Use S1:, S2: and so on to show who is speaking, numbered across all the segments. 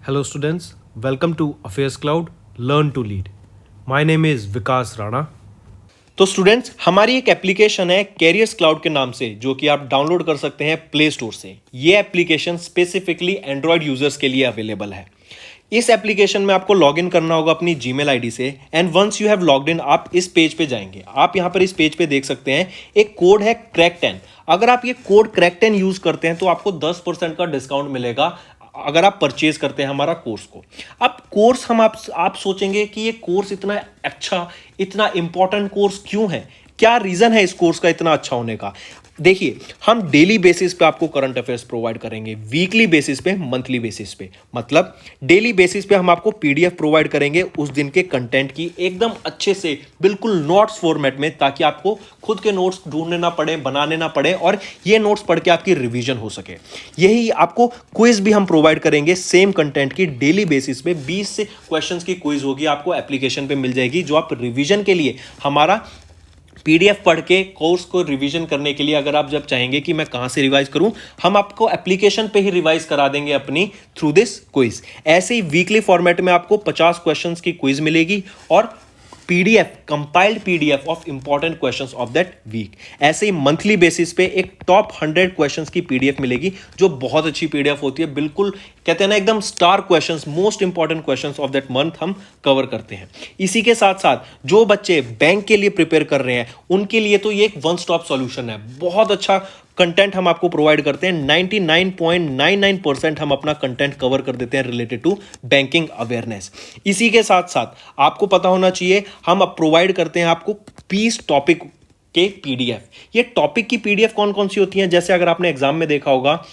S1: Hello students, welcome to Affairs Cloud, Learn to Lead. My name is Vikas Rana. तो students हमारी एक application है carriers cloud के नाम से जो कि आप डाउनलोड कर सकते हैं प्ले स्टोर से। ये एप्लीकेशन स्पेसिफिकली एंड्रॉयड यूजर्स के लिए अवेलेबल है। इस एप्लीकेशन में आपको लॉगिन करना होगा अपनी जीमेल आईडी से and once you have logged in आप इस पेज पे जाएंगे। आप यहां पर इस पेज पे देख सकते हैं एक कोड है क्रैक10। अगर आप ये कोड क्रैक10 यूज करते हैं तो आपको 10% का डिस्काउंट मिलेगा अगर आप परचेज करते हैं हमारा कोर्स को। अब कोर्स हम आप सोचेंगे कि ये कोर्स इतना अच्छा इतना इंपॉर्टेंट कोर्स क्यों है, क्या रीजन है इस कोर्स का इतना अच्छा होने का। देखिए हम डेली बेसिस पे आपको करंट अफेयर्स प्रोवाइड करेंगे, वीकली बेसिस पे, मंथली बेसिस पे। मतलब डेली बेसिस पे हम आपको पीडीएफ प्रोवाइड करेंगे उस दिन के कंटेंट की एकदम अच्छे से, बिल्कुल नोट्स फॉर्मेट में, ताकि आपको खुद के नोट्स ढूंढने ना पड़े, बनाने ना पड़े और ये नोट्स पढ़ के आपकी रिवीजन हो सके। यही आपको क्विज भी हम प्रोवाइड करेंगे सेम कंटेंट की डेली बेसिस पे। 20 से क्वेश्चंस की क्विज होगी, आपको एप्लीकेशन पे मिल जाएगी जो आप रिवीजन के लिए हमारा पीडीएफ पढ़ के कोर्स को रिवीजन करने के लिए, अगर आप जब चाहेंगे कि मैं कहां से रिवाइज करूं, हम आपको एप्लीकेशन पे ही रिवाइज करा देंगे अपनी थ्रू दिस क्विज। ऐसे ही वीकली फॉर्मेट में आपको 50 क्वेश्चंस की क्विज मिलेगी और PDF, compiled PDF of important questions of that week. ऐसे ही मंथली बेसिस पे एक टॉप 100 क्वेश्चंस की पीडीएफ मिलेगी जो बहुत अच्छी पीडीएफ होती है। बिल्कुल कहते हैं ना एकदम star questions, most important questions of that month हम कवर करते हैं। इसी के साथ साथ जो बच्चे बैंक के लिए प्रिपेयर कर रहे हैं उनके लिए तो ये एक वन स्टॉप सॉल्यूशन है। बहुत अच्छा कंटेंट हम आपको प्रोवाइड करते हैं। 99.99% हम अपना कंटेंट कवर कर देते हैं रिलेटेड टू बैंकिंग अवेयरनेस। इसी के साथ साथ आपको पता होना चाहिए हम अब प्रोवाइड करते हैं आपको 20 टॉपिक के पीडीएफ। ये टॉपिक की पीडीएफ कौन कौन सी होती हैं, जैसे अगर आपने एग्जाम में देखा होगा,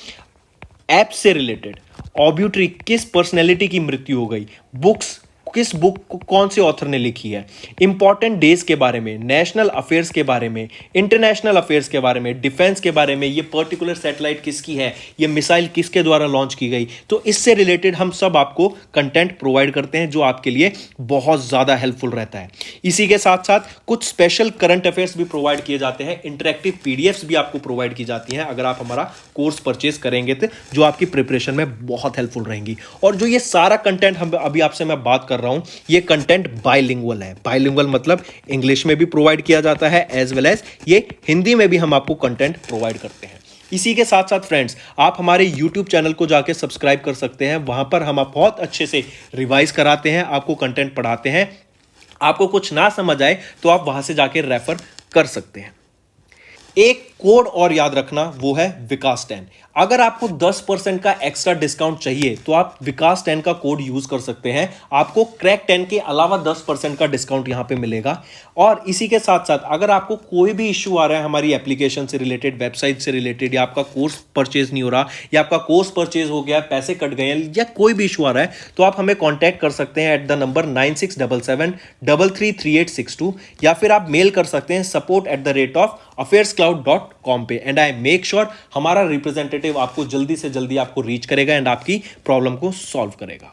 S1: ऐप से रिलेटेड, ऑब्यूट्री, किस पर्सनैलिटी की मृत्यु हो गई, बुक्स, किस बुक को कौन से ऑथर ने लिखी है, इंपॉर्टेंट डेज के बारे में, नेशनल अफेयर्स के बारे में, इंटरनेशनल अफेयर्स के बारे में, डिफेंस के बारे में, ये पर्टिकुलर सैटेलाइट किसकी है, ये मिसाइल किसके द्वारा लॉन्च की गई। तो इससे रिलेटेड हम सब आपको कंटेंट प्रोवाइड करते हैं जो आपके लिए बहुत ज़्यादा हेल्पफुल रहता है। इसी के साथ साथ कुछ स्पेशल करंट अफेयर्स भी प्रोवाइड किए जाते हैं, इंटरेक्टिव पीडीएफ्स भी आपको प्रोवाइड की जाती हैं अगर आप हमारा कोर्स परचेज करेंगे तो, जो आपकी प्रिपरेशन में बहुत हेल्पफुल रहेंगी। और जो ये सारा कंटेंट हम अभी आपसे मैं बात कर रहा हूं, ये कंटेंट बाइलिंगुअल है। बाइलिंगुअल मतलब इंग्लिश में भी प्रोवाइड किया जाता है एज वेल एज ये हिंदी में भी हम आपको कंटेंट प्रोवाइड करते हैं। इसी के साथ साथ फ्रेंड्स आप हमारे YouTube चैनल को जाके सब्सक्राइब कर सकते हैं। वहां पर हम बहुत अच्छे से रिवाइज कराते हैं, आपको कंटेंट पढ़ाते हैं। आपको कुछ ना समझ आए तो आप वहां से जाके रेफर कर सकते हैं। एक कोड और याद रखना, वो है विकास10। अगर आपको 10% का एक्स्ट्रा डिस्काउंट चाहिए तो आप विकास10 का कोड यूज कर सकते हैं। आपको क्रैक10 के अलावा 10% का डिस्काउंट यहां पे मिलेगा। और इसी के साथ साथ अगर आपको कोई भी इश्यू आ रहा है हमारी एप्लीकेशन से रिलेटेड, वेबसाइट से रिलेटेड, या आपका कोर्स परचेज नहीं हो रहा, या आपका कोर्स परचेज हो गया, पैसे कट गए हैं, या कोई भी इशू आ रहा है, तो आप हमें कॉन्टैक्ट कर सकते हैं एट द नंबर 9677333862, या फिर आप मेल कर सकते हैं support@affairscloud.com पे। एंड आई मेक श्योर हमारा रिप्रेजेंटेटिव आपको जल्दी से जल्दी आपको रीच करेगा एंड आपकी प्रॉब्लम को सॉल्व करेगा।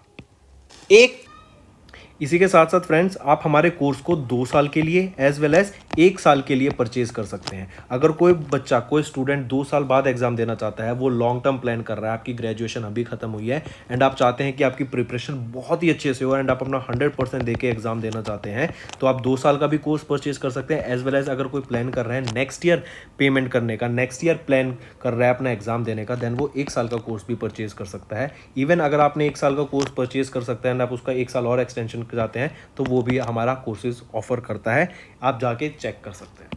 S1: इसी के साथ साथ फ्रेंड्स आप हमारे कोर्स को 2 साल के लिए एज वेल एज 1 साल के लिए परचेज कर सकते हैं। अगर कोई बच्चा, कोई स्टूडेंट 2 साल बाद एग्जाम देना चाहता है, वो लॉन्ग टर्म प्लान कर रहा है, आपकी ग्रेजुएशन अभी खत्म हुई है एंड आप चाहते हैं कि आपकी प्रिपरेशन बहुत ही अच्छे से हो एंड आप अपना 100% देके एग्जाम देना चाहते हैं, तो आप 2 साल का भी कोर्स परचेज कर सकते हैं। एज वेल एज अगर कोई प्लान कर रहे हैं नेक्स्ट ईयर पेमेंट करने का, नेक्स्ट ईयर प्लान कर रहा है अपना एग्जाम देने का, देन वो 1 साल का कोर्स भी परचेज कर सकता है। इवन अगर आपने 1 साल का कोर्स परचेज कर सकते हैं एंड आप उसका 1 साल और एक्सटेंशन चाहते हैं तो वो भी हमारा कोर्सेज ऑफर करता है, आप जाके चेक कर सकते हैं।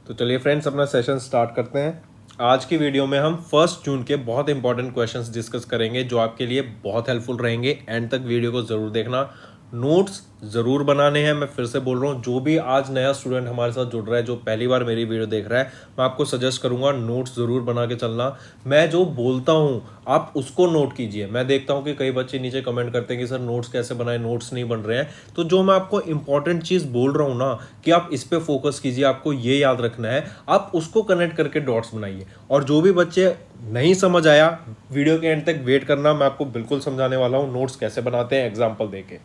S1: तो चलिए फ्रेंड्स अपना सेशन स्टार्ट करते हैं। आज की वीडियो में हम 1 जून के बहुत इंपॉर्टेंट क्वेश्चंस डिस्कस करेंगे जो आपके लिए बहुत हेल्पफुल रहेंगे। एंड तक वीडियो को जरूर देखना, नोट्स जरूर बनाने हैं। मैं फिर से बोल रहा हूँ, जो भी आज नया स्टूडेंट हमारे साथ जुड़ रहा है, जो पहली बार मेरी वीडियो देख रहा है, मैं आपको सजेस्ट करूंगा नोट्स जरूर बना के चलना। मैं जो बोलता हूँ आप उसको नोट कीजिए। मैं देखता हूँ कि कई बच्चे नीचे कमेंट करते हैं कि सर नोट्स कैसे बनाए, नोट्स नहीं बन रहे हैं। तो जो मैं आपको इंपॉर्टेंट चीज़ बोल रहा हूँ ना कि आप इस पर फोकस कीजिए, आपको ये याद रखना है, आप उसको कनेक्ट करके डॉट्स बनाइए। और जो भी बच्चे नहीं समझ आया, वीडियो के एंड तक वेट करना, मैं आपको बिल्कुल समझाने वाला हूँ नोट्स कैसे बनाते हैं एग्जाम्पल देके।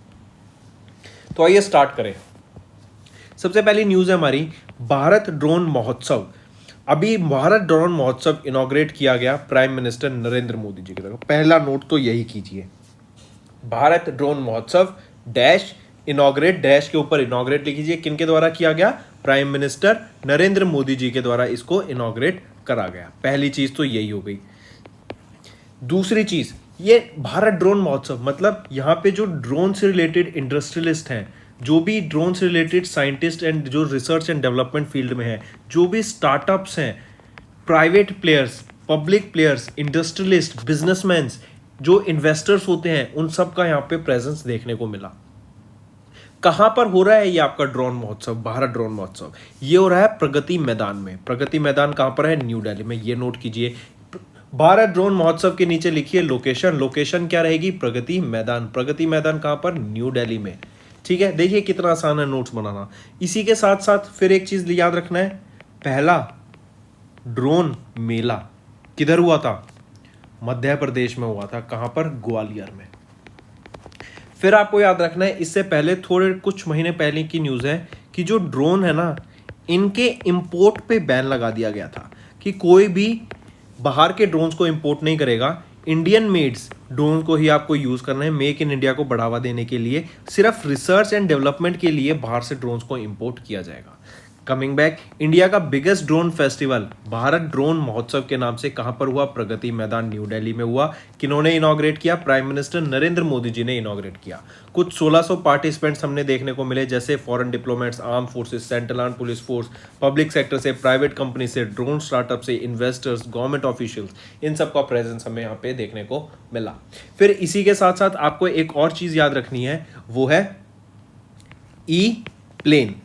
S1: तो आइए स्टार्ट करें। सबसे पहली न्यूज़ है हमारी, भारत ड्रोन महोत्सव। अभी भारत ड्रोन महोत्सव इनॉग्रेट किया गया प्राइम मिनिस्टर नरेंद्र मोदी जी की तरफ। पहला नोट तो यही कीजिए। भारत ड्रोन महोत्सव डैश इनॉग्रेट, डैश के ऊपर इनॉग्रेट लिख लीजिए, किनके द्वारा किया गया, प्राइम मिनिस्टर नरेंद्र मोदी जी के द्वारा इसको इनॉग्रेट करा गया। पहली चीज तो यही हो गई। दूसरी चीज, ये भारत ड्रोन महोत्सव मतलब यहाँ पे जो ड्रोन से रिलेटेड इंडस्ट्रियलिस्ट हैं, जो भी ड्रोन से रिलेटेड साइंटिस्ट एंड जो रिसर्च एंड डेवलपमेंट फील्ड में है, जो भी स्टार्टअप्स हैं, private players, public players, industrialist, businessman, जो इन्वेस्टर्स होते हैं, उन सब का यहाँ पे प्रेजेंस देखने को मिला। कहां पर हो रहा है ये आपका ड्रोन महोत्सव, भारत ड्रोन महोत्सव? ये हो रहा है प्रगति मैदान में। प्रगति मैदान कहां पर है? न्यू दिल्ली में। ये नोट कीजिए, भारत ड्रोन महोत्सव के नीचे लिखिए लोकेशन, लोकेशन क्या रहेगी? प्रगति मैदान। प्रगति मैदान कहां पर? न्यू दिल्ली में। ठीक है, देखिए कितना आसान है नोट्स बनाना। इसी के साथ साथ फिर एक चीज याद रखना है, पहला ड्रोन मेला किधर हुआ था? मध्य प्रदेश में हुआ था। कहां पर? ग्वालियर में। फिर आपको याद रखना है, इससे पहले थोड़े कुछ महीने पहले की न्यूज़ है कि जो ड्रोन है ना, इनके इंपोर्ट पे बैन लगा दिया गया था कि कोई भी बाहर के ड्रोन्स को इंपोर्ट नहीं करेगा। इंडियन मेड्स ड्रोन को ही आपको यूज़ करना है। मेक इन इंडिया को बढ़ावा देने के लिए सिर्फ रिसर्च एंड डेवलपमेंट के लिए बाहर से ड्रोन्स को इंपोर्ट किया जाएगा। कमिंग बैक, इंडिया का biggest drone festival Bharat drone महोत्सव के नाम से कहां पर हुआ? प्रगति मैदान न्यू दिल्ली में हुआ। किन्होंने इनॉग्रेट किया? प्राइम मिनिस्टर नरेंद्र मोदी जी ने इनॉग्रेट किया। कुछ 1600 पार्टिसिपेंट्स हमने देखने को मिले, जैसे foreign diplomats, arm forces, central arm police force, public sector से, प्राइवेट कंपनी से, ड्रोन स्टार्टअप से, इन्वेस्टर्स, गवर्नमेंट ऑफिशियल्स, इन सब का प्रेजेंस हमें यहाँ पे देखने को मिला। फिर इसी के साथ साथ आपको एक और चीज याद रखनी है, वो है ई प्लेन।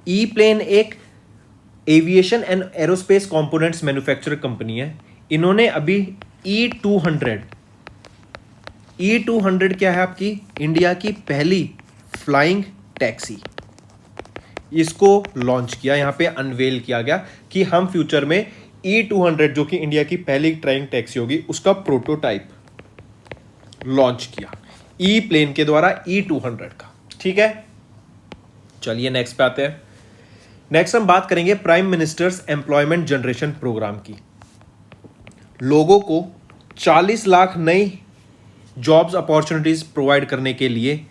S1: ई प्लेन एक aviation and aerospace components manufacturer company है। इन्होंने अभी E200 क्या है आपकी? इंडिया की पहली फ्लाइंग टैक्सी, इसको लॉन्च किया, यहां पे अनवेल किया गया कि हम फ्यूचर में E200 जो कि इंडिया की पहली फ्लाइंग टैक्सी होगी, उसका प्रोटोटाइप लॉन्च किया ई प्लेन के द्वारा, E200 का। ठीक है, चलिए नेक्स्ट पे आते हैं। नेक्स्ट हम बात करेंगे prime minister's employment generation programme की। लोगों को 40 लाख नई जॉब्स अपॉर्चुनिटीज प्रोवाइड करने के लिए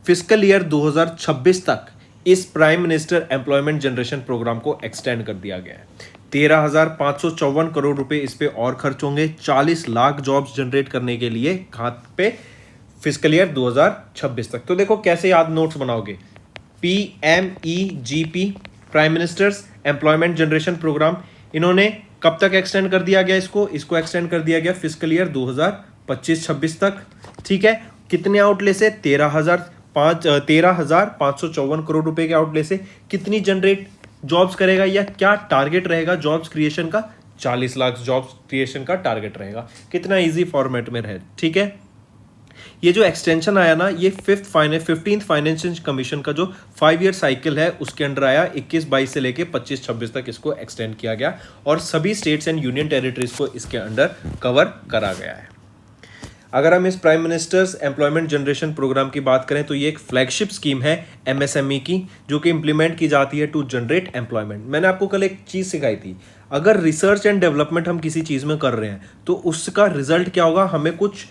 S1: फिस्कल ईयर 2026 तक इस prime minister employment generation programme को एक्सटेंड कर दिया गया है। 13,554 करोड़ रुपए इस पे और खर्च होंगे 40 लाख जॉब्स जनरेट करने के लिए। कहां पे? फिस्कल ईयर 2026 तक। तो देखो कैसे याद नोट्स बनाओगे। PMEGP, prime minister's employment generation programme, इन्होंने कब तक एक्सटेंड कर दिया गया? इसको एक्सटेंड कर दिया गया फिस्कल ईयर 2025-26 तक। ठीक है, कितने आउटले से? 13,554 करोड़ रुपए के आउटले से कितनी जनरेट जॉब्स करेगा, या क्या टारगेट रहेगा जॉब्स क्रिएशन का? 40 लाख जॉब्स क्रिएशन का टारगेट रहेगा। कितना इजी फॉर्मेट में रहे। ठीक है, ये जो एक्सटेंशन आया ना, ये 15th फाइनेंशियल कमीशन का जो 5 ईयर साइकिल है उसके अंडर आया। 21-22 से लेके 25-26 तक इसको एक्सटेंड किया गया और सभी स्टेट्स एंड यूनियन टेरिटरीज को इसके अंडर कवर करा गया है। अगर हम इस prime minister's employment generation programme की बात करें तो ये एक फ्लैगशिप स्कीम है MSME की, जो कि इंप्लीमेंट की जाती है टू जनरेट एम्प्लॉयमेंट। मैंने आपको कल एक चीज़ सिखाई थी, अगर रिसर्च एंड डेवलपमेंट हम किसी चीज़ में कर रहे हैं तो उसका रिजल्ट क्या होगा? हमें कुछ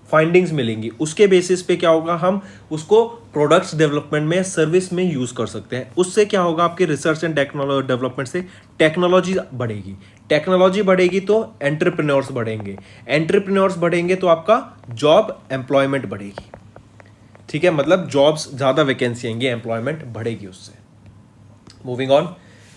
S1: फाइंडिंग्स मिलेंगी, उसके बेसिस पे क्या होगा? हम उसको प्रोडक्ट्स डेवलपमेंट में, सर्विस में यूज़ कर सकते हैं। उससे क्या होगा? आपके रिसर्च एंड टेक्नोलॉजी डेवलपमेंट से टेक्नोलॉजी बढ़ेगी। टेक्नोलॉजी बढ़ेगी तो एंटरप्रेन्योर्स बढ़ेंगे, एंटरप्रेन्योर्स बढ़ेंगे तो आपका जॉब एम्प्लॉयमेंट बढ़ेगी। ठीक है, मतलब जॉब्स ज़्यादा वैकेंसी आएंगी, एम्प्लॉयमेंट बढ़ेगी उससे। मूविंग ऑन,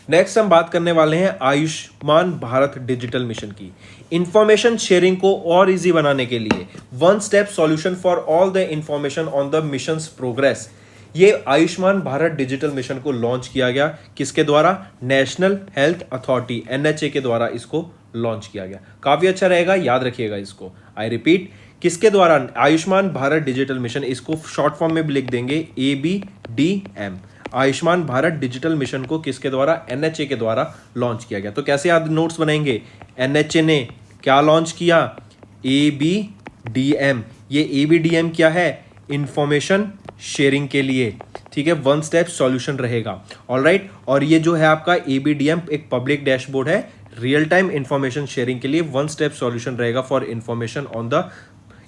S1: नेक्स्ट हम बात करने वाले हैं आयुष्मान भारत डिजिटल मिशन की। इंफॉर्मेशन शेयरिंग को और इजी बनाने के लिए one step solution for all the information on the missions progress, ये आयुष्मान भारत डिजिटल मिशन को लॉन्च किया गया। किसके द्वारा? नेशनल हेल्थ अथॉरिटी NHA के द्वारा इसको लॉन्च किया गया। काफी अच्छा रहेगा, याद रखिएगा इसको। आई रिपीट, किसके द्वारा? आयुष्मान भारत डिजिटल मिशन, इसको शॉर्ट फॉर्म में भी लिख देंगे ABDM। Ayushman Bharat digital mission को किसके द्वारा? NHA के द्वारा लॉन्च किया गया। तो कैसे याद नोट्स बनाएंगे? NHA ने क्या लॉन्च किया? ABDM। ये ABDM क्या है? इंफॉर्मेशन शेयरिंग के लिए। ठीक है, वन स्टेप सॉल्यूशन रहेगा। ऑलराइट, और ये जो है आपका ABDM एक पब्लिक डैशबोर्ड है, रियल टाइम इंफॉर्मेशन शेयरिंग के लिए वन स्टेप सॉल्यूशन रहेगा for information on the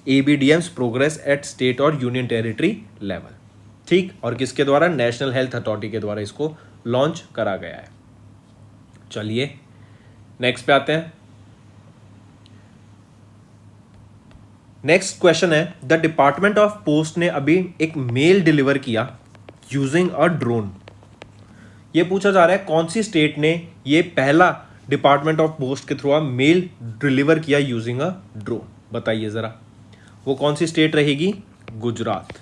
S1: ABDM's progress eight state और यूनियन टेरिटरी लेवल। ठीक, और किसके द्वारा? नेशनल हेल्थ अथॉरिटी के द्वारा इसको लॉन्च करा गया है। चलिए नेक्स्ट पे आते हैं। नेक्स्ट क्वेश्चन है, द डिपार्टमेंट ऑफ पोस्ट ने अभी एक मेल डिलीवर किया यूजिंग अ ड्रोन। ये पूछा जा रहा है कौन सी स्टेट ने ये पहला डिपार्टमेंट ऑफ पोस्ट के थ्रू मेल डिलीवर किया यूजिंग अ ड्रोन, बताइए जरा। वो कौन सी स्टेट रहेगी? गुजरात।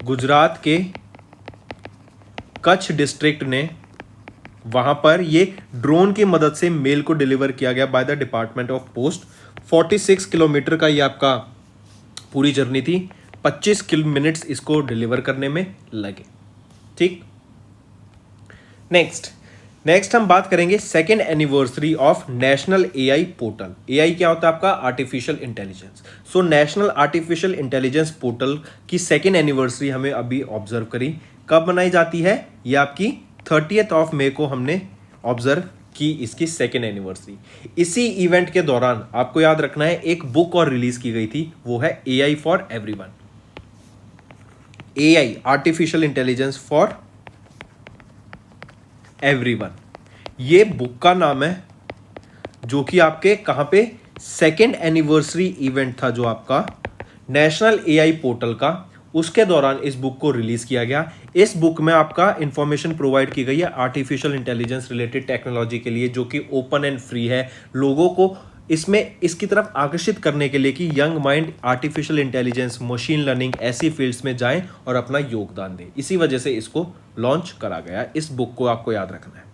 S1: गुजरात के कच्छ डिस्ट्रिक्ट ने वहां पर ये ड्रोन की मदद से मेल को डिलीवर किया गया by the department of post. 46 kilometre का ये आपका पूरी जर्नी थी, 25 मिनट्स इसको डिलीवर करने में लगे। ठीक, नेक्स्ट हम बात करेंगे second anniversary of national AI portal. AI क्या होता है? आपका artificial intelligence. So national artificial intelligence portal की सेकेंड एनिवर्सरी हमें अभी ऑब्जर्व करी। कब मनाई जाती है? ये आपकी 30th ऑफ मई को हमने ऑब्जर्व की इसकी सेकेंड एनिवर्सरी। इसी इवेंट के दौरान आपको याद रखना है एक बुक और रिलीज की गई थी, वो है AI for everyone. AI artificial intelligence for everyone, ये बुक का नाम है, जो कि आपके कहां पे सेकेंड एनिवर्सरी इवेंट था जो आपका नेशनल एआई पोर्टल का, उसके दौरान इस बुक को रिलीज किया गया। इस बुक में आपका इंफॉर्मेशन प्रोवाइड की गई है आर्टिफिशियल इंटेलिजेंस रिलेटेड टेक्नोलॉजी के लिए, जो कि ओपन एंड फ्री है, लोगों को इसमें इसकी तरफ आकर्षित करने के लिए कि young mind artificial intelligence, machine learning ऐसी फील्ड्स में जाएं और अपना योगदान दें। इसी वजह से इसको लॉन्च करा गया। इस बुक को आपको याद रखना है।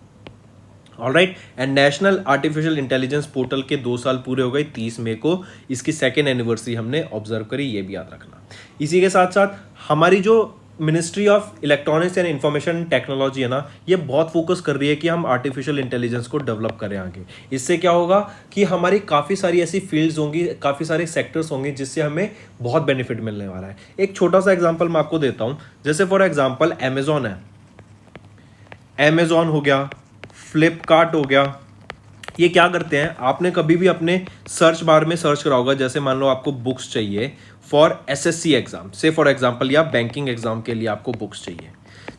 S1: Alright, and national artificial intelligence portal के 2 साल पूरे हो गए 30 मई को, इसकी सेकेंड एनिवर्सरी हमने ऑब्जर्व करी, ये भी याद रखना। इसी के साथ साथ हमारी जो ministry of electronics and information technology है ना, ये बहुत फोकस कर रही है कि हम आर्टिफिशियल इंटेलिजेंस को डेवलप करें आगे। इससे क्या होगा कि हमारी काफ़ी सारी ऐसी फील्ड्स होंगी, काफ़ी सारे सेक्टर्स होंगे जिससे हमें बहुत बेनिफिट मिलने वाला है। एक छोटा सा एग्जांपल मैं आपको देता हूँ, जैसे फॉर एग्जांपल अमेजॉन है, अमेजॉन हो गया, फ्लिपकार्ट हो गया। ये क्या करते हैं, आपने कभी भी अपने सर्च बार में सर्च करा होगा, जैसे मान लो आपको बुक्स चाहिए फॉर एसएससी एग्जाम से फॉर एग्जांपल, या बैंकिंग एग्जाम के लिए आपको बुक्स चाहिए,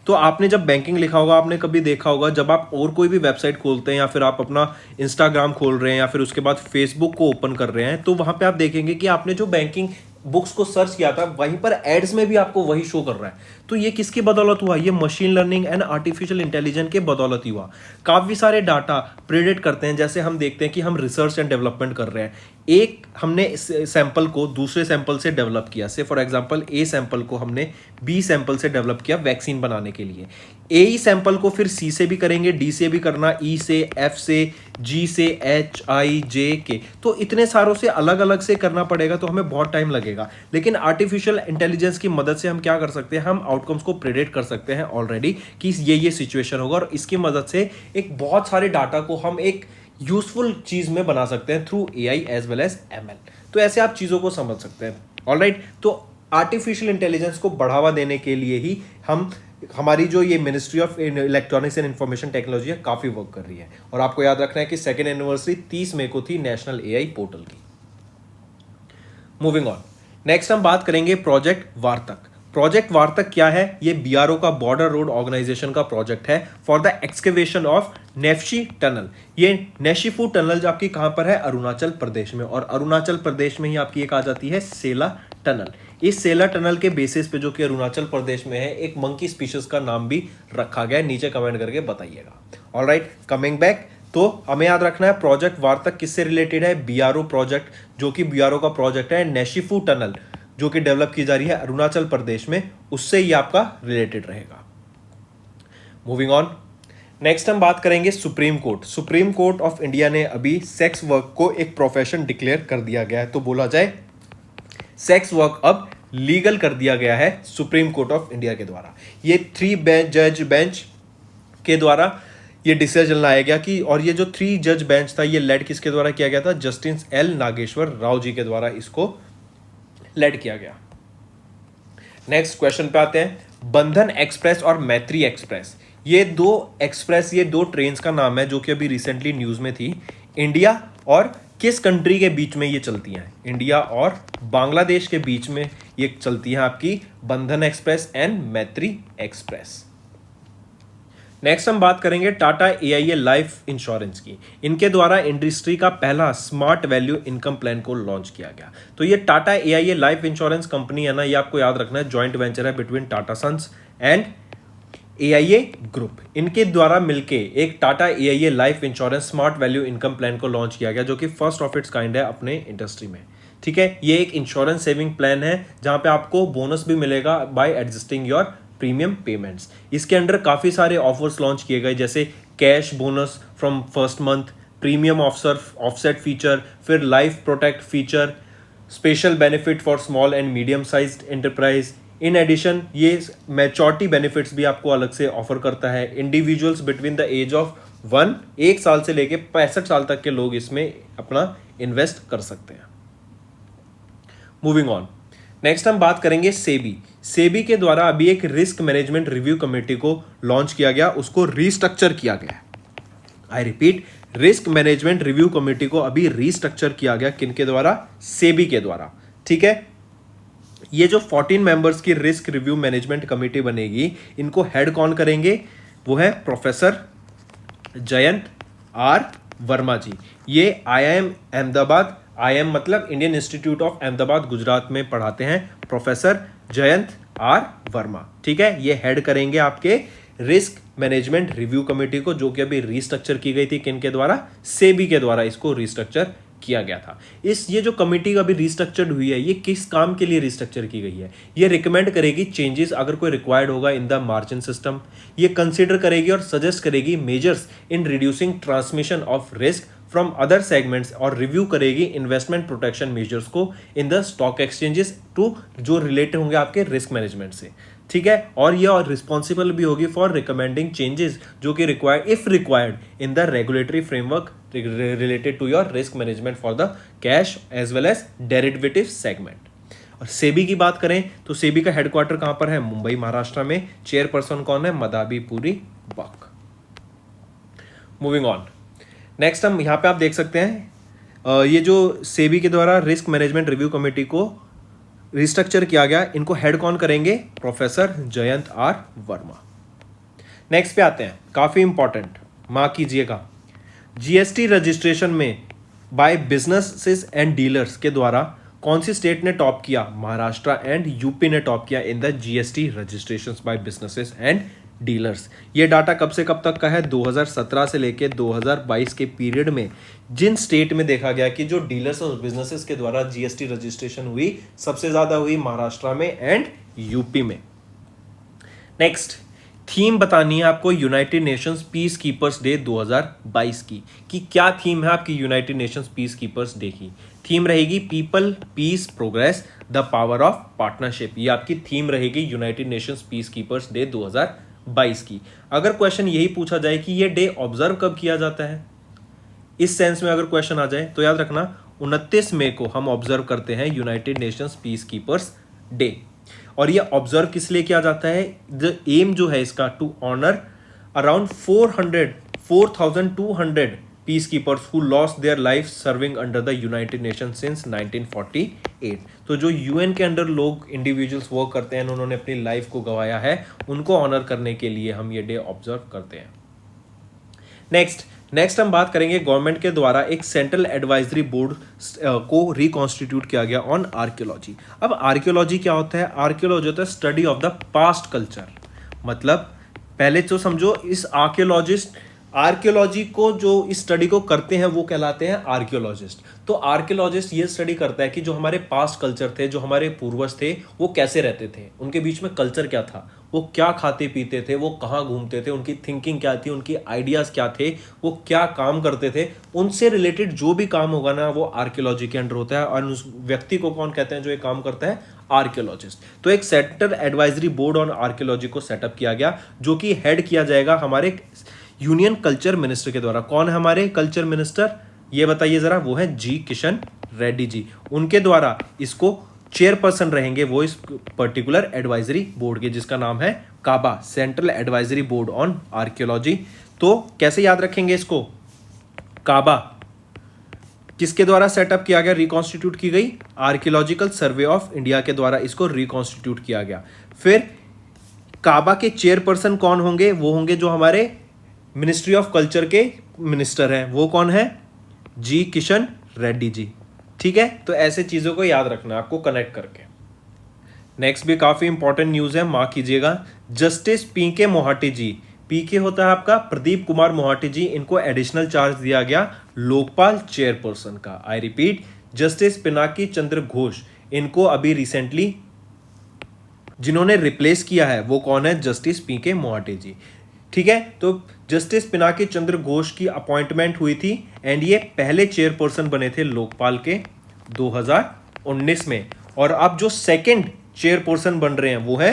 S1: तो आपने जब बैंकिंग लिखा होगा, आपने कभी देखा होगा जब आप और कोई भी वेबसाइट खोलते हैं या फिर आप अपना इंस्टाग्राम खोल रहे हैं या फिर उसके बाद फेसबुक को ओपन कर रहे हैं, तो वहां पे आप देखेंगे कि आपने जो बैंकिंग बुक्स को सर्च किया था वहीं पर एड्स में भी आपको वही शो कर रहा है। तो ये किसकी बदौलत हुआ? ये machine learning and artificial intelligence के बदौलत ही हुआ। काफी सारे डाटा प्रेडिक्ट करते हैं, जैसे हम देखते हैं कि हम रिसर्च एंड डेवलपमेंट कर रहे हैं, एक हमने सैंपल को दूसरे सैंपल से डेवलप किया, से फॉर एग्जांपल ए सैंपल को हमने बी सैंपल से डेवलप किया वैक्सीन बनाने के लिए, ए ही सैंपल को फिर सी से भी करेंगे, डी से भी करना, ई से, एफ से, जी से, एच, आई, जे के, तो इतने सारों से अलग अलग से करना पड़ेगा, तो हमें बहुत टाइम लगेगा। लेकिन आर्टिफिशियल इंटेलिजेंस की मदद से हम क्या कर सकते हैं, हम आउटकम्स को प्रेडिक्ट कर सकते हैं ऑलरेडी कि ये सिचुएशन होगा, और इसकी मदद से एक बहुत सारे डाटा को हम एक यूजफुल चीज में बना सकते हैं through AI as well as ML. तो ऐसे आप चीजों को समझ सकते हैं। ऑलराइट, तो आर्टिफिशियल इंटेलिजेंस को बढ़ावा देने के लिए ही हमारी जो ये ministry of electronics and information technology है काफी वर्क कर रही है। और आपको याद रखना है कि सेकेंड एनिवर्सरी 30 मई को थी नेशनल एआई पोर्टल की। मूविंग ऑन, नेक्स्ट हम बात करेंगे प्रोजेक्ट वार्तक। प्रोजेक्ट वार्तक क्या है? ये बीआरओ का बॉर्डर रोड ऑर्गेनाइजेशन का प्रोजेक्ट है फॉर द एक्सकेवेशन ऑफ नेफ्शी टनल। ये नेशिफू टनल जो आपकी कहां पर है? अरुणाचल प्रदेश में, और अरुणाचल प्रदेश में ही आपकी एक आ जाती है सेला टनल। इस सेला टनल के बेसिस पे जो कि अरुणाचल प्रदेश में है, एक मंकी स्पीशीज का नाम भी रखा गया है, नीचे कमेंट करके बताइएगा। ऑलराइट, कमिंग बैक, तो हमें याद रखना है प्रोजेक्ट वार्तक किससे रिलेटेड है? बीआरओ प्रोजेक्ट, जो कि बीआरओ का प्रोजेक्ट है नेशिफू टनल जो कि डेवलप की जा रही है अरुणाचल प्रदेश में, उससे ही आपका रिलेटेड रहेगा। मूविंग ऑन, नेक्स्ट हम बात करेंगे supreme court. Supreme court of India ने अभी सेक्स वर्क को एक प्रोफेशन डिक्लेयर कर दिया गया है, तो बोला जाए सेक्स वर्क अब लीगल कर दिया गया है सुप्रीम कोर्ट ऑफ इंडिया के द्वारा। ये 3 जज बेंच के द्वारा ये डिसीजन लाया गया कि, और ये जो 3 जज बेंच था ये लेड किसके द्वारा किया गया था? जस्टिस एल नागेश्वर राव जी के द्वारा इसको लेड किया गया। नेक्स्ट क्वेश्चन पे आते हैं। बंधन एक्सप्रेस और मैत्री एक्सप्रेस, ये दो ट्रेन्स का नाम है जो कि अभी रिसेंटली न्यूज में थी। इंडिया और किस कंट्री के बीच में ये चलती हैं? इंडिया और बांग्लादेश के बीच में ये चलती हैं आपकी बंधन एक्सप्रेस एंड मैत्री एक्सप्रेस। नेक्स्ट हम बात करेंगे टाटा AIA लाइफ इंश्योरेंस की। इनके द्वारा इंडस्ट्री का पहला स्मार्ट वैल्यू इनकम प्लान को लॉन्च किया गया। तो ये Tata AIA life insurance company है ना, ये आपको याद रखना है, जॉइंट वेंचर है between Tata Sons and AIA group. इनके द्वारा मिलके एक Tata AIA life insurance smart value income plan को लॉन्च किया गया, जो कि फर्स्ट ऑफ इट्स काइंड है अपने इंडस्ट्री में। ठीक है, ये एक इंश्योरेंस सेविंग प्लान है जहां पे आपको बोनस भी मिलेगा by adjusting your premium payments. इसके अंडर काफी सारे ऑफर्स लॉन्च किए गए, जैसे cash bonus from first month, premium offset feature, फिर life protect feature, special benefit for small and medium sized enterprise. In addition ये मैच्योरिटी बेनिफिट्स भी आपको अलग से ऑफर करता है। Individuals between the age of 1 साल से लेके 65 साल तक के लोग इसमें अपना इन्वेस्ट कर सकते हैं। मूविंग ऑन, नेक्स्ट हम बात करेंगे सेबी के द्वारा अभी एक रिस्क मैनेजमेंट रिव्यू कमेटी को लॉन्च किया गया, उसको रीस्ट्रक्चर किया गया। I repeat, risk management review committee को अभी रीस्ट्रक्चर किया गया, किनके द्वारा? सेबी के द्वारा। ठीक है, ये जो 14 मेंबर्स की रिस्क रिव्यू मैनेजमेंट कमेटी बनेगी, इनको हेड कौन करेंगे? वो है प्रोफेसर जयंत आर वर्मा जी। ये IIM अहमदाबाद, IIM मतलब Indian institute of Ahmedabad, Gujarat में पढ़ाते हैं प्रोफेसर जयंत आर वर्मा। ठीक है, ये हेड करेंगे आपके रिस्क मैनेजमेंट रिव्यू कमेटी को, जो कि अभी रीस्ट्रक्चर की गई थी, किनके द्वारा? सेबी के द्वारा इसको रीस्ट्रक्चर किया गया था। ये जो कमेटी अभी रीस्ट्रक्चर्ड हुई है, ये किस काम के लिए रीस्ट्रक्चर की गई है? ये रिकमेंड करेगी चेंजेस अगर कोई रिक्वायर्ड होगा इन द मार्जिन सिस्टम। ये कंसीडर करेगी और सजेस्ट करेगी measures in reducing transmission of risk from other segments, और रिव्यू करेगी इन्वेस्टमेंट प्रोटेक्शन मेजर्स को in the stock exchanges too, जो रिलेटेड होंगे आपके रिस्क मैनेजमेंट से। ठीक है, और ये और रिस्पॉन्सिबल भी होगी फॉर रिकमेंडिंग चेंजेस जो कि required if required in the regulatory framework related to your risk management for the cash as well as derivative segment. और सेबी की बात करें तो सेबी का हेडक्वार्टर कहां पर है? मुंबई, महाराष्ट्र में। चेयरपर्सन कौन है? मदाबीपुरी बक। मूविंग ऑन, नेक्स्ट हम यहां पे आप देख सकते हैं ये जो सेबी के द्वारा रिस्क मैनेजमेंट रिव्यू कमेटी को रिस्ट्रक्चर किया गया, इनको हेड कौन करेंगे? Professor Jayant R Varma. Next पे आते हैं, काफी इंपॉर्टेंट, मार्क कीजिएगा। GST रजिस्ट्रेशन में बाय बिजनेसेस एंड डीलर्स के द्वारा कौन सी स्टेट ने टॉप किया? महाराष्ट्र एंड यूपी ने टॉप किया in the GST registrations by businesses and dealers. ये डाटा कब से कब तक का है? 2017 से लेके 2022 के पीरियड में जिन स्टेट में देखा गया कि जो डीलर्स और बिजनेसेस के द्वारा GST रजिस्ट्रेशन हुई, सबसे ज्यादा हुई महाराष्ट्र में एंड यूपी में। नेक्स्ट थीम बतानी है आपको United Nations peacekeepers day 2022 की, कि क्या थीम है आपकी United Nations peacekeepers day की? थीम रहेगी people, peace, progress, the power of partnership. ये आपकी थीम रहेगी United Nations peacekeepers day 2022 की। अगर क्वेश्चन यही पूछा जाए कि ये डे ऑब्जर्व कब किया जाता है, इस सेंस में अगर क्वेश्चन आ जाए तो याद रखना 29 मई को हम ऑब्जर्व करते हैं United Nations peacekeepers day. और ये ऑब्जर्व किस लिए किया जाता है? द एम जो है इसका to honour around 4,200 peacekeepers who lost their life serving under the United Nation since 1948। तो जो यूएन के अंडर लोग इंडिविजुअल्स वर्क करते हैं, उन्होंने अपनी लाइफ को गंवाया है, उनको ऑनर करने के लिए हम ये डे ऑब्जर्व करते हैं। नेक्स्ट हम बात करेंगे गवर्नमेंट के द्वारा एक सेंट्रल एडवाइजरी बोर्ड को रिकॉन्स्टिट्यूट किया गया ऑन आर्कियोलॉजी। अब आर्कियोलॉजी क्या होता है? आर्कियोलॉजी होता है study of the past culture. मतलब पहले तो समझो, इस आर्कियोलॉजी को जो इस स्टडी को करते हैं वो कहलाते हैं आर्कियोलॉजिस्ट। तो आर्कियोलॉजिस्ट ये स्टडी करता है कि जो हमारे पास्ट कल्चर थे, जो हमारे पूर्वज थे, वो कैसे रहते थे, उनके बीच में कल्चर क्या था, वो क्या खाते पीते थे, वो कहाँ घूमते थे, उनकी थिंकिंग क्या थी, उनकी आइडियाज़ क्या थे, वो क्या काम करते थे, उनसे रिलेटेड जो भी काम होगा ना वो आर्कियोलॉजी के अंडर होता है। और उस व्यक्ति को कौन कहते हैं जो ये काम करता है? आर्कियोलॉजिस्ट। तो एक central advisory board on archaeology को सेटअप किया गया, जो कि हेड किया जाएगा हमारे यूनियन कल्चर मिनिस्टर के द्वारा। कौन है हमारे कल्चर मिनिस्टर, ये बताइए जरा? वो है जी किशन रेड्डी जी। उनके द्वारा इसको चेयरपर्सन रहेंगे वो इस पर्टिकुलर एडवाइजरी बोर्ड के, जिसका नाम है CABA, central advisory board on archaeology. तो कैसे याद रखेंगे इसको? काबा, किसके द्वारा सेटअप किया गया, रिकॉन्स्टिट्यूट की गई, आर्कियोलॉजिकल सर्वे ऑफ इंडिया के द्वारा इसको रिकॉन्स्टिट्यूट किया गया। फिर काबा के चेयरपर्सन कौन होंगे, वो होंगे जो हमारे मिनिस्ट्री ऑफ कल्चर के मिनिस्टर हैं, वो कौन है, जी किशन रेड्डी जी। ठीक है, तो ऐसे चीजों को याद रखना आपको कनेक्ट करके। नेक्स्ट भी काफी इंपॉर्टेंट न्यूज है, मार्क कीजिएगा। जस्टिस पी के मोहाटी जी, पी के होता है आपका प्रदीप कुमार मोहाटी जी, इनको एडिशनल चार्ज दिया गया लोकपाल चेयरपर्सन का। I repeat, justice Pinaki Chandra Ghosh, इनको अभी रिसेंटली जिन्होंने रिप्लेस किया है वो कौन है, जस्टिस पी के मोहाटी जी। ठीक है, तो जस्टिस पिनाकी चंद्र घोष की अपॉइंटमेंट हुई थी एंड ये पहले चेयरपर्सन बने थे लोकपाल के 2019 में। और अब जो सेकंड चेयरपर्सन बन रहे हैं वो है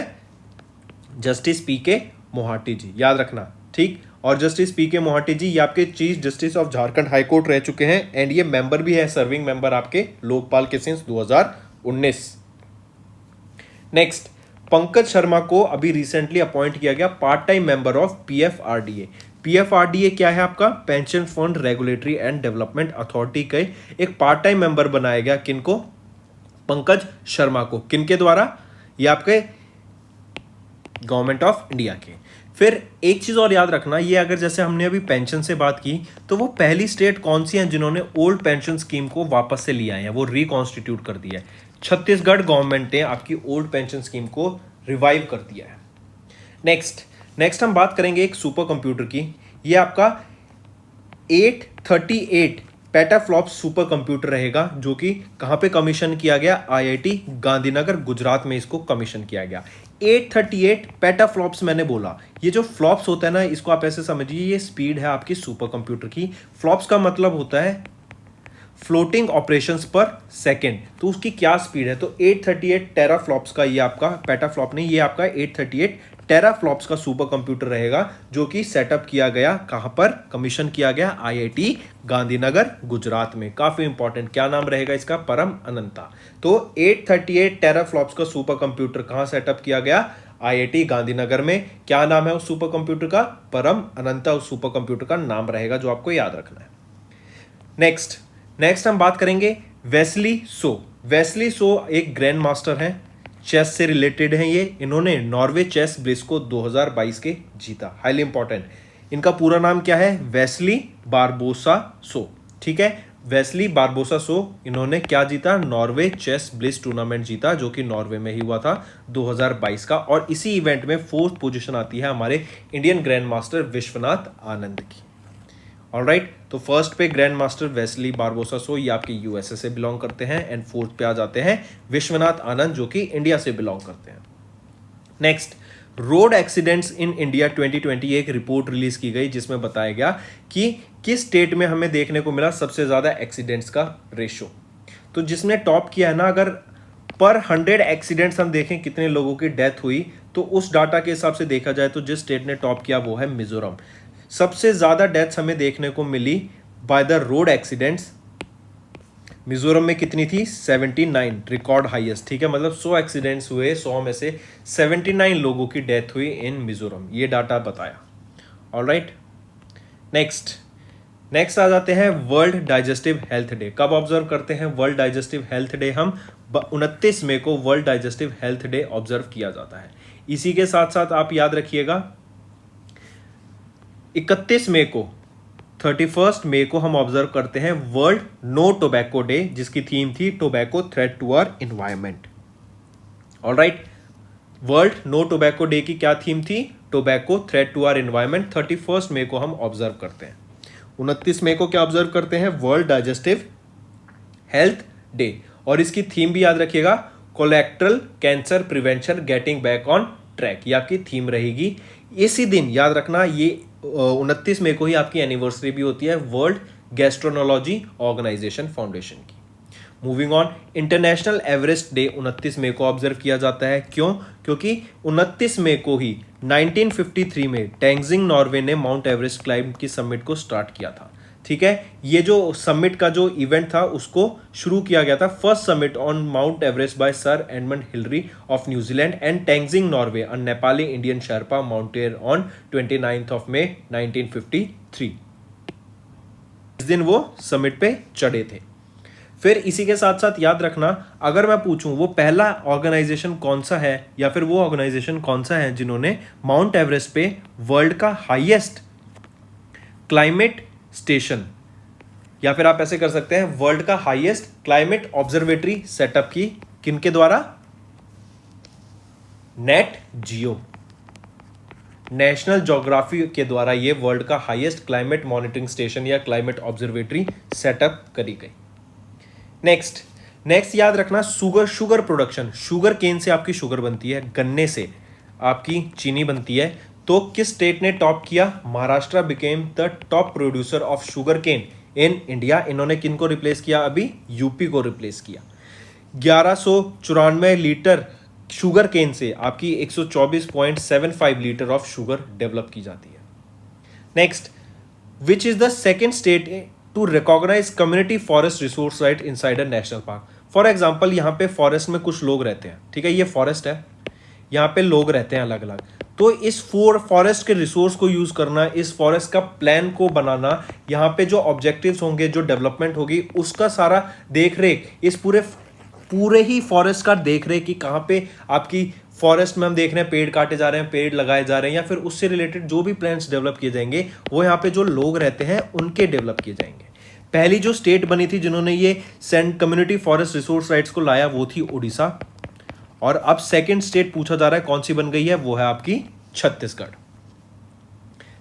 S1: जस्टिस पी के मोहाटी जी, याद रखना। ठीक, और जस्टिस पी के मोहाटी जी ये आपके chief justice of Jharkhand high court रह चुके हैं एंड ये मेंबर भी है, सर्विंग मेंबर आपके लोकपाल के सिंस 2019। नेक्स्ट, पंकज शर्मा को अभी रिसेंटली अपॉइंट किया गया part time member of PFRDA. PFRDA क्या है आपका, pension fund regulatory and development authority के एक पार्ट टाइम मेंबर बनाया गया, किनको, पंकज शर्मा को। किनके द्वारा, ये आपके गवर्नमेंट ऑफ इंडिया के। फिर एक चीज और याद रखना, ये अगर जैसे हमने अभी पेंशन से बात की तो वो पहली स्टेट कौन सी है जिन्होंने ओल्ड पेंशन स्कीम को वापस से लिया है, वो रिकॉन्स्टिट्यूट कर दिया है। छत्तीसगढ़ गवर्नमेंट ने आपकी ओल्ड पेंशन स्कीम को रिवाइव कर दिया है। नेक्स्ट हम बात करेंगे एक सुपर कंप्यूटर की। ये आपका 838 पेटाफ्लॉप्स सुपर कंप्यूटर रहेगा, जो कि कहां पे कमीशन किया गया, आईआईटी गांधीनगर गुजरात में इसको कमीशन किया गया। 838 पेटाफ्लॉप्स मैंने बोला, ये जो फ्लॉप्स होता है ना, इसको आप ऐसे समझिए, ये स्पीड है आपकी सुपर कंप्यूटर की। फ्लॉप्स का मतलब होता है फ्लोटिंग ऑपरेशंस पर सेकेंड, तो उसकी क्या स्पीड है, तो 838 टेराफ्लॉप्स का ये आपका, पेटाफ्लॉप नहीं, ये आपका 838 टेराफ्लॉप्स का सुपर कंप्यूटर रहेगा, जो कि सेटअप किया गया कहां पर, कमीशन किया गया आईआईटी गांधीनगर गुजरात में। काफी इंपॉर्टेंट, क्या नाम रहेगा इसका, परम अनंता। तो 838 टेराफ्लॉप्स का सुपर कंप्यूटर कहां सेटअप किया गया, आईआईटी गांधीनगर में। क्या नाम है उस सुपर कंप्यूटर का, परम अनंता उस सुपर कंप्यूटर का नाम रहेगा, जो आपको याद रखना है। नेक्स्ट हम बात करेंगे वेस्ली सो। वेस्ली सो एक ग्रैंड मास्टर हैं, चेस से रिलेटेड हैं ये। इन्होंने नॉर्वे चेस ब्लिट्ज को 2022 के जीता, हाईली इंपॉर्टेंट। इनका पूरा नाम क्या है, वेस्ली बारबोसा सो। ठीक है, वेस्ली बारबोसा सो, इन्होंने क्या जीता, नॉर्वे चेस ब्लिट्ज टूर्नामेंट जीता, जो कि नॉर्वे में ही हुआ था 2022 का। और इसी इवेंट में 4th पोजीशन आती है हमारे Indian grand master Vishwanath Anand की। ऑलराइट, तो फर्स्ट पे ग्रैंड मास्टर वेस्ली बारबोसा सो, ये आपके यूएसए से बिलोंग करते हैं एंड 4th पे आ जाते हैं विश्वनाथ आनंद, जो कि इंडिया से बिलोंग करते हैं। Next, road accidents in India 2020 एक रिपोर्ट रिलीज की गई, जिसमें बताया गया कि किस स्टेट में हमें देखने को मिला सबसे ज्यादा एक्सीडेंट्स का रेशियो। तो जिसने टॉप किया है ना, अगर पर 100 एक्सीडेंट्स हम देखें कितने लोगों की डेथ हुई, तो उस डाटा के हिसाब से देखा जाए तो जिस स्टेट ने टॉप किया वो है मिजोरम। सबसे ज्यादा डेथ्स हमें देखने को मिली by the road accidents, Mizoram में कितनी थी, 79, रिकॉर्ड हाईएस्ट। ठीक है, मतलब 100 एक्सीडेंट्स हुए, 100 में से 79 लोगों की डेथ हुई इन मिजोरम, ये डाटा बताया। ऑलराइट, नेक्स्ट आ जाते हैं वर्ल्ड डाइजेस्टिव हेल्थ डे। कब ऑब्जर्व करते हैं वर्ल्ड डाइजेस्टिव हेल्थ डे, हम 29 मई को world digestive health day observe किया जाता है। इसी के साथ साथ आप याद रखिएगा 31 मई को, 31 मई को हम ऑब्जर्व करते हैं वर्ल्ड नो टोबैको डे, जिसकी थीम थी tobacco threat to our environment. Alright, world no tobacco day की क्या थीम थी, tobacco threat to our environment. 31 मई को हम ऑब्जर्व करते हैं। 29 मई को क्या ऑब्जर्व करते हैं, वर्ल्ड डाइजेस्टिव हेल्थ डे, और इसकी थीम भी याद रखिएगा, colorectal cancer prevention getting back on track, ये आपकी थीम रहेगी। इसी दिन याद रखना, ये 29 मई को ही आपकी एनिवर्सरी भी होती है वर्ल्ड गैस्ट्रोनोलॉजी ऑर्गेनाइजेशन फाउंडेशन की। Moving on, international Everest day 29 मई को ऑब्जर्व किया जाता है। क्यों, क्योंकि 29 मई को ही 1953 में टेंजिंग नॉर्वे ने माउंट एवरेस्ट क्लाइंब की समिट को स्टार्ट किया था। ठीक है, ये जो समिट का जो इवेंट था उसको शुरू किया गया था, first summit on mount Everest bye sir Edmund Hillary of New Zealand and Tenzing Norway, a Nepali Indian Sherpa माउंटेयर on 29 मई 1953। इस दिन वो समिट पे चढ़े थे। फिर इसी के साथ साथ याद रखना, अगर मैं पूछूं वो पहला ऑर्गेनाइजेशन कौन सा है या फिर वो ऑर्गेनाइजेशन कौन सा है जिन्होंने माउंट एवरेस्ट पे वर्ल्ड का हाईएस्ट क्लाइमेट स्टेशन, या फिर आप ऐसे कर सकते हैं वर्ल्ड का हाईएस्ट क्लाइमेट ऑब्जर्वेटरी सेटअप की, किनके द्वारा? नेट जियो, नेशनल ज्योग्राफी के द्वारा ये वर्ल्ड का हाईएस्ट क्लाइमेट मॉनिटरिंग स्टेशन या क्लाइमेट ऑब्जर्वेटरी सेटअप करी गई। नेक्स्ट याद रखना, शुगर प्रोडक्शन, शुगर केन से आपकी शुगर बनती है, गन्ने से आपकी चीनी बनती है। तो किस स्टेट ने टॉप किया? Maharashtra became the top producer of sugar cane in India. इन्होंने किनको रिप्लेस किया? अभी यूपी को रिप्लेस किया। 1194 लीटर शुगर केन से आपकी 124.75 लीटर ऑफ शुगर डेवलप की जाती है। Next, which is the second state to recognise community forest resource right inside a national park? For example, यहाँ पे फॉरेस्ट में कुछ लोग रहते हैं, ठीक है, ये फॉरेस्ट है, यहाँ पे लोग रहते हैं अलग अलग, तो इस फॉरेस्ट के रिसोर्स को यूज करना, इस फॉरेस्ट का प्लान को बनाना, यहाँ पे जो ऑब्जेक्टिव्स होंगे, जो डेवलपमेंट होगी, उसका सारा देख रेख, इस पूरे ही फॉरेस्ट का देख रेख कि कहाँ पे आपकी फॉरेस्ट में हम देख रहे हैं पेड़ काटे जा रहे हैं, पेड़ लगाए जा रहे हैं, या फिर उससे रिलेटेड जो भी प्लान्स डेवलप किए जाएंगे वो यहाँ पे जो लोग रहते हैं उनके डेवलप किए जाएंगे। पहली जो स्टेट बनी थी जिन्होंने ये कम्युनिटी फॉरेस्ट रिसोर्स राइट्स को लाया वो थी उड़ीसा, और अब सेकेंड स्टेट पूछा जा रहा है कौन सी बन गई है, वो है आपकी छत्तीसगढ़।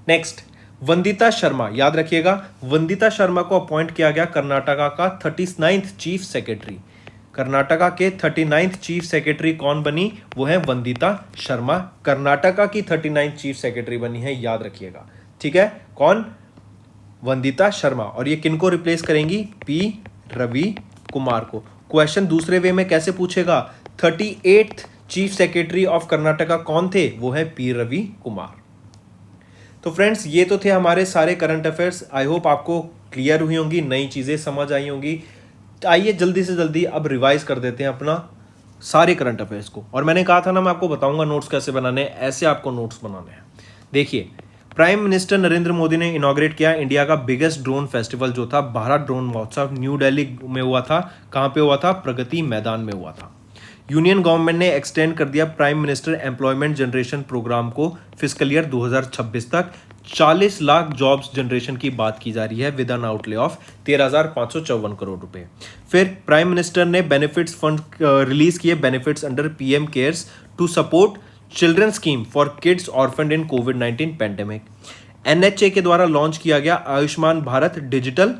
S1: नेक्स्ट, वंदिता शर्मा, याद रखिएगा, वंदिता शर्मा को अपॉइंट किया गया कर्नाटका का 39th चीफ सेक्रेटरी। कर्नाटका के 39th चीफ सेक्रेटरी कौन बनी? वो है वंदिता शर्मा, कर्नाटका की 39th चीफ सेक्रेटरी बनी है, याद रखिएगा, ठीक है, कौन? वंदिता शर्मा। और ये किनको रिप्लेस करेंगी? पी रवि कुमार को। क्वेश्चन दूसरे वे में कैसे पूछेगा? 38th chief secretary of Karnataka कौन थे? वो है पी रवि कुमार। तो फ्रेंड्स, ये तो थे हमारे सारे करंट अफेयर्स। आई होप आपको क्लियर हुई होंगी, नई चीजें समझ आई होंगी। आइए जल्दी से जल्दी अब रिवाइज कर देते हैं अपना सारे करंट अफेयर्स को। और मैंने कहा था ना, मैं आपको बताऊंगा नोट्स कैसे बनाने हैं, ऐसे आपको नोट्स बनाने हैं। देखिए, प्राइम मिनिस्टर नरेंद्र मोदी ने इनॉग्रेट किया इंडिया का बिगेस्ट ड्रोन फेस्टिवल जो था भारत ड्रोन महोत्सव, न्यू दिल्ली में हुआ था। कहाँ पे हुआ था? प्रगति मैदान में हुआ था। यूनियन गवर्नमेंट ने एक्सटेंड कर दिया prime minister employment generation programme को फिस्कल ईयर 2026 तक। 40 लाख जॉब्स जनरेशन की बात की जा रही है with an outlay of 13,554 crore रुपए। फिर प्राइम मिनिस्टर ने बेनिफिट्स फंड रिलीज किए, benefits under PM cares to support children scheme for kids orphaned in कोविड-19 पैंडेमिक। एनएचए के द्वारा लॉन्च किया गया आयुष्मान भारत डिजिटल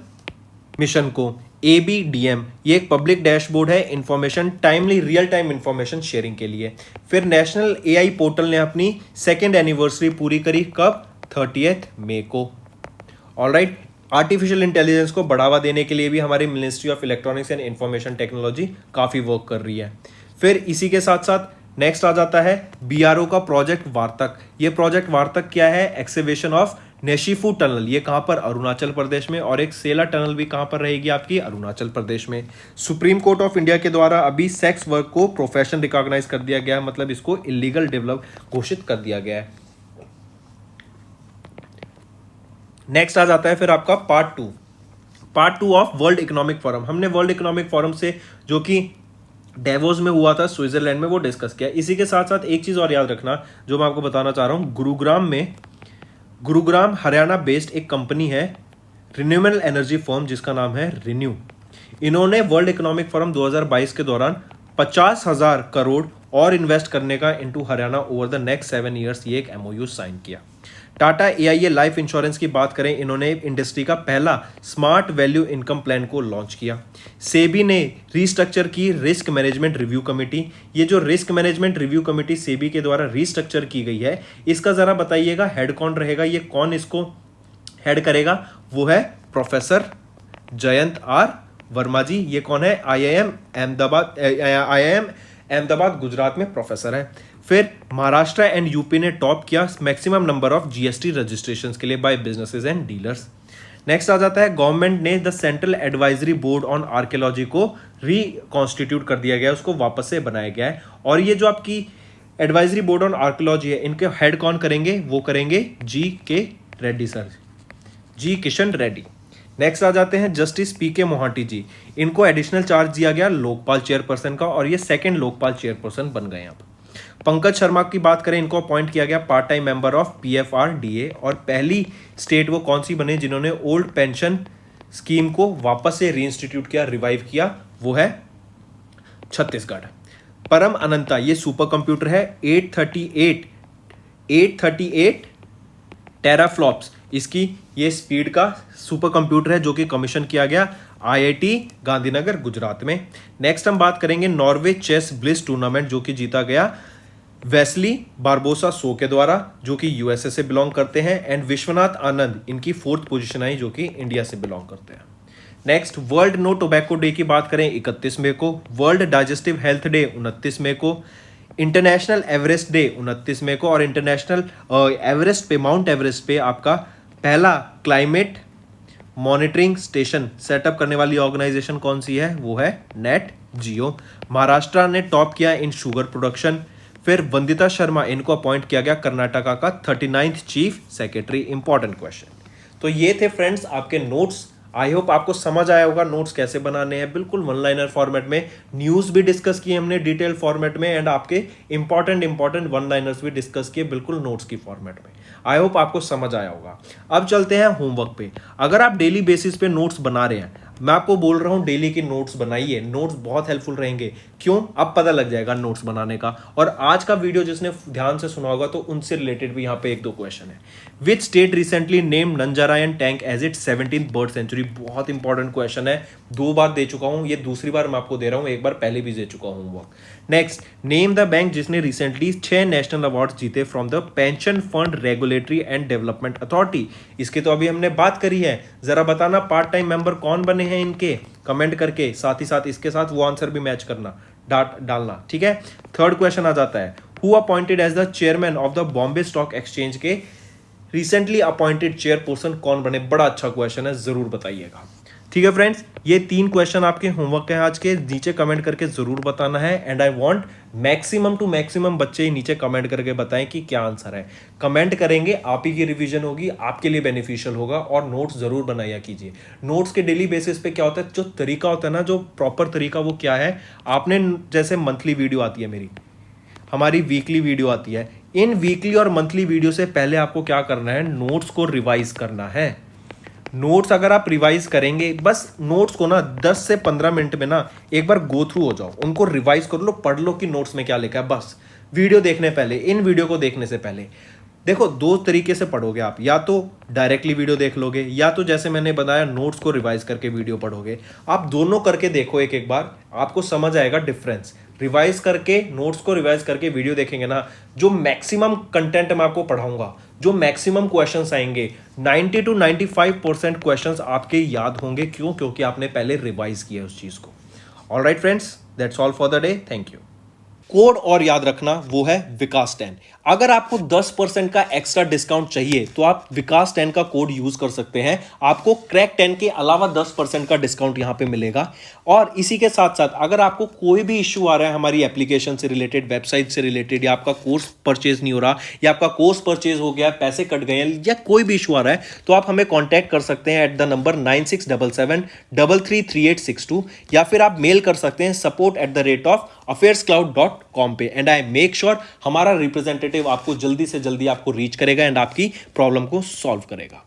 S1: मिशन को, ABDM, ये एक पब्लिक डैशबोर्ड है information timely real time information sharing के लिए। फिर नेशनल AI पोर्टल ने अपनी 2nd एनिवर्सरी पूरी करी, कब? 30th मई को। ऑलराइट, आर्टिफिशियल इंटेलिजेंस को बढ़ावा देने के लिए भी हमारी ministry of electronics and information technology काफ़ी वर्क कर रही है। फिर इसी के साथ साथ नेक्स्ट आ जाता है BRO का प्रोजेक्ट वार्तक। ये प्रोजेक्ट वार्तक क्या है? एक्सकेवेशन ऑफ नेशिफू टनल, ये कहाँ पर? अरुणाचल प्रदेश में। और एक सेला टनल भी कहाँ पर रहेगी आपकी? अरुणाचल प्रदेश में। सुप्रीम कोर्ट ऑफ इंडिया के द्वारा अभी सेक्स वर्क को प्रोफेशन रिकॉग्नाइज कर दिया गया है, मतलब इसको इलीगल डेवलप घोषित कर दिया गया है। नेक्स्ट आ जाता है फिर आपका part two of world economic forum. हमने वर्ल्ड इकोनॉमिक फोरम से जो कि डेवोस में हुआ था स्विट्जरलैंड में, वो डिस्कस किया। इसी के साथ साथ एक चीज और याद रखना जो मैं आपको बताना चाह रहा हूं, गुरुग्राम हरियाणा बेस्ड एक कंपनी है, रिन्यूएबल एनर्जी फर्म, जिसका नाम है रिन्यू। इन्होंने वर्ल्ड इकोनॉमिक फोरम 2022 के दौरान 50,000 करोड़ और इन्वेस्ट करने का into Haryana over the next 7 years ये एक MOU साइन किया। टाटा AIA लाइफ इंश्योरेंस की बात करें, इन्होंने इंडस्ट्री का पहला स्मार्ट वैल्यू इनकम प्लान को लॉन्च किया। सेबी ने रीस्ट्रक्चर की रिस्क मैनेजमेंट रिव्यू कमेटी। ये जो risk management review committee SEBI के द्वारा रीस्ट्रक्चर की गई है, इसका जरा बताइएगा हेड कौन रहेगा, ये कौन इसको हेड करेगा? वो है प्रोफेसर जयंत R वर्मा जी। ये कौन है? IIM अहमदाबाद गुजरात में प्रोफेसर है। फिर महाराष्ट्र एंड यूपी ने टॉप किया maximum number of GST registration के लिए by businesses and dealers. Next आ जाता है गवर्नमेंट ने the central advisory board on archaeology को रिकॉन्स्टिट्यूट कर दिया गया, उसको वापस से बनाया गया है। और ये जो आपकी एडवाइजरी बोर्ड ऑन आर्कियोलॉजी है, इनके हेड कौन करेंगे? वो करेंगे G.K. Reddy sir, G. Kishan Reddy. Next आ जाते हैं जस्टिस पीके मोहाटी जी। इनको एडिशनल चार्ज दिया गया लोकपाल चेयरपर्सन का और ये सेकंड लोकपाल चेयरपर्सन बन गए अब। पंकज शर्मा की बात करें, इनको अपॉइंट किया गया part time member of PFRDA और पहली स्टेट वो कौन सी बने जिन्होंने ओल्ड पेंशन स्कीम को वापस से रीइंस्टीट्यूट किया, रिवाइव किया, वो है छत्तीसगढ़। परम अनंता ये सुपर कंप्यूटर है, 838 टेराफ्लॉप्स इसकी ये स्पीड का सुपर कंप्यूटर है जो कि कमीशन किया गया आईआईटी गांधीनगर गुजरात में। नेक्स्ट हम बात करेंगे नॉर्वे चेस ब्लिस टूर्नामेंट जो कि जीता गया वेस्ली बारबोसा सो के द्वारा जो कि यूएसए से बिलोंग करते हैं एंड विश्वनाथ आनंद इनकी 4th पोजीशन आई जो कि इंडिया से बिलोंग करते हैं। Next world no tobacco day की बात करें 31 मई को, वर्ल्ड डाइजेस्टिव हेल्थ डे 29 मई को, इंटरनेशनल एवरेस्ट डे 29 मई को और इंटरनेशनल एवरेस्ट पे माउंट एवरेस्ट पे आपका पहला क्लाइमेट मॉनिटरिंग स्टेशन सेटअप करने वाली ऑर्गेनाइजेशन कौन सी है, वो है नेट जियो। महाराष्ट्र ने टॉप किया इन शुगर प्रोडक्शन। फिर वंदिता शर्मा इनको अपॉइंट किया गया कर्नाटका का 39th chief secretary. Important question. तो ये थे फ्रेंड्स आपके नोट्स। आई होप आपको समझ आया होगा नोट्स कैसे बनाने हैं, बिल्कुल वन लाइनर फॉर्मेट में। न्यूज़ भी डिस्कस किए हमने डिटेल फॉर्मेट में एंड आपके इंपॉर्टेंट वन लाइनर्स भी डिस्कस किए बिल्कुल नोट्स की फॉर्मेट में। आई होप आपको समझ आया होगा। अब चलते हैं होमवर्क पे। अगर आप डेली बेसिस पे नोट्स बना रहे हैं, मैं आपको बोल रहा हूं डेली की नोट्स बनाइए, नोट्स बहुत हेल्पफुल रहेंगे। क्यों? अब पता लग जाएगा नोट्स बनाने का। और आज का वीडियो जिसने ध्यान से सुना होगा तो उनसे रिलेटेड भी यहाँ पे 1-2 क्वेश्चन है। Which state recently name Nanjarayan tank as it 17th bird sanctuary? बहुत इंपॉर्टेंट क्वेश्चन है, 2 बार दे चुका हूं, ये दूसरी बार मैं आपको दे रहा हूं, एक बार पहले भी दे चुका हूं work. Next, name the bank जिसने रिसेंटली 6 नेशनल अवार्ड जीते from the pension fund regulatory and development authority. इसकी तो अभी हमने बात करी है, जरा बताना पार्ट टाइम मेंबर कौन बने हैं इनके, कमेंट करके साथ ही साथ इसके साथ वो आंसर भी मैच करना डालना, ठीक है। थर्ड क्वेश्चन आ जाता है, who appointed as the chairman of the Bombay stock exchange के रिसेंटली अपॉइंटेड चेयरपर्सन कौन बने? बड़ा अच्छा क्वेश्चन है, जरूर बताइएगा। ठीक है फ्रेंड्स, ये 3 क्वेश्चन आपके होमवर्क है आज के, नीचे कमेंट करके जरूर बताना है and I want maximum to maximum बच्चे ही नीचे कमेंट करके बताएं कि क्या आंसर है। कमेंट करेंगे, आप ही की रिवीजन होगी, आपके लिए बेनिफिशियल होगा और नोट्स जरूर बनाया कीजिए। नोट्स के डेली बेसिस पे क्या होता है, जो तरीका होता है ना, जो प्रॉपर तरीका वो क्या है, आपने जैसे मंथली वीडियो आती है मेरी, हमारी वीकली वीडियो आती है, इन वीकली और मंथली वीडियो से पहले आपको क्या करना है, नोट्स को रिवाइज करना है। नोट्स अगर आप रिवाइज करेंगे, बस नोट्स को ना 10 से 15 मिनट में ना एक बार गो थ्रू हो जाओ, उनको रिवाइज कर लो, पढ़ लो कि नोट्स में क्या लिखा है। बस वीडियो देखने पहले, इन वीडियो को देखने से पहले देखो 2 तरीके से पढ़ोगे आप, या तो डायरेक्टली वीडियो देख लोगे या तो जैसे मैंने बताया नोट्स को रिवाइज करके वीडियो पढ़ोगे। आप दोनों करके देखो एक बार, आपको समझ आएगा डिफरेंस। रिवाइज करके, नोट्स को रिवाइज करके वीडियो देखेंगे ना, जो मैक्सिमम कंटेंट मैं आपको पढ़ाऊंगा, जो मैक्सिमम क्वेश्चंस आएंगे, 90 to 95% क्वेश्चंस आपके याद होंगे। क्यों? क्योंकि आपने पहले रिवाइज किया उस चीज को। Alright friends, that's all for the day, thank you. Code और याद रखना, वो है विकास 10। अगर आपको 10% का एक्स्ट्रा डिस्काउंट चाहिए तो आप विकास 10 का कोड यूज कर सकते हैं, आपको क्रैक 10 के अलावा 10% का डिस्काउंट यहां पे मिलेगा। और इसी के साथ साथ अगर आपको कोई भी इश्यू आ रहा है हमारी एप्लीकेशन से रिलेटेड, वेबसाइट से रिलेटेड, या आपका कोर्स परचेज नहीं हो रहा, या आपका कोर्स परचेज हो गया, पैसे कट गए हैं, या कोई भी इशू आ रहा है, तो आप हमें कॉन्टैक्ट कर सकते हैं एट द नंबर 9677333862, या फिर आप मेल कर सकते हैं support@affairscloud.com पे एंड आई मेक श्योर हमारा रिप्रेजेंटेटिव आपको जल्दी से जल्दी आपको रीच करेगा एंड आपकी प्रॉब्लम को सॉल्व करेगा।